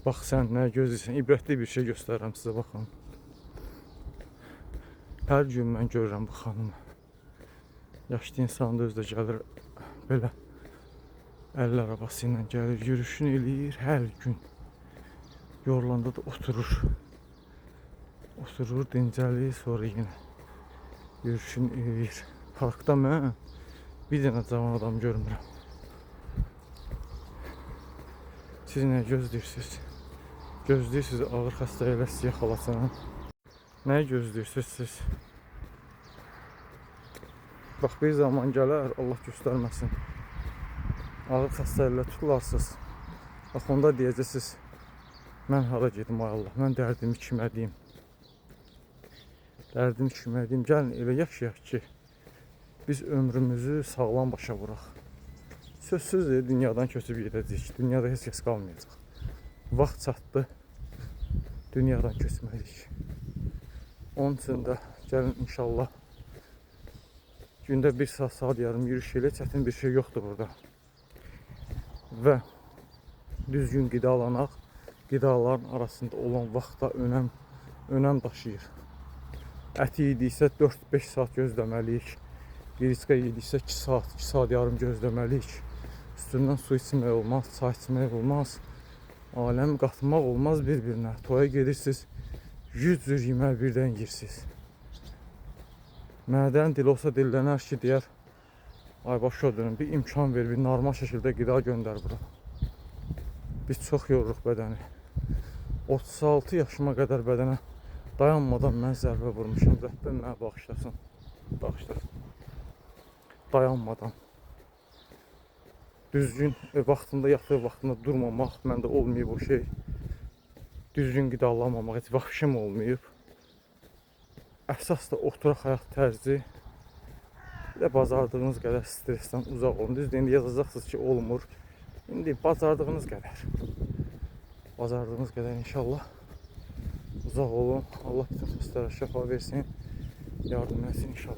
Bax sən nə gözləyirsən? İbrətli bir şey göstərirəm sizə, baxın. Hər gün mən görürəm bu xanımı. Yaşlı insan da özü də gəlir belə əl arabası ilə gəlir, yürüyüşünü eləyir hər gün. Yorulanda da oturur. Oturur, dincəlir, sonra yenə yürüyüşünü eləyir. Parkda mən bir dənə cavan adam görmürəm. Siz nə gözləyirsiniz? Gözləyirsiniz ağır xəstə ilə sizi yaxalasın. Nə gözləyirsiniz siz? Bax bir zaman gələr, Allah göstərməsin. Ağır xəstəliklə tutularsınız. Bax onda deyəcəksiniz, mən hara gedim ay Allah, mən dərdimi kimə deyim? Dərdimi kimə deyim? Gəlin elə yaşayaq ki, biz ömrümüzü sağlam başa vuraq. Sözsüzdür, dünyadan köçüb gedəcəyik. Dünyada heç kəs qalmayacaq. Vaxt çatdı, dünyadan köçməliyik. Onun üçün də gəlin inşallah gündə 1 saat yarım yürüyüş elə çətin bir şey yoxdur burada. Və düzgün qidalanaq, qidaların arasında olan vaxta önəm daşıyır. Əti yediksə 4-5 saat gözləməliyik. Qiriçka yediksə 2 saat yarım gözləməliyik. Üstündən su içmək olmaz, çay içmək olmaz. Aləm qatmaq olmaz bir-birinə. Toya gedirsiniz, 100 cür yemək birdən yiyirsiniz. Mədən dil olsa dillənər ki, deyər, ay başa dönün, bir imkan ver, bir normal şəkildə qida göndər bura. Biz çox yoruruq bədəni. 36 yaşıma qədər bədənə dayanmadan mən zərbə vurmuşam. Rəbbim mənə bağışlasın. Bağışlasın. Dayanmadan. Düzgün vaxtında yatıb, vaxtında durmamaq məndə olmayıb o şey. Düzgün qidalanmamaq heç vaxtım olmayıb. Əsas da oturaq həyat tərzi. Bir də bacardığınız qədər stressdən uzaq olun. Düzdür, indi yazacaqsınız ki, olmur. İndi bacardığınız qədər. Bacardığınız qədər inşallah uzaq olun. Allah bütün xəstələrə şəfa versin. Yardım etsin inşallah.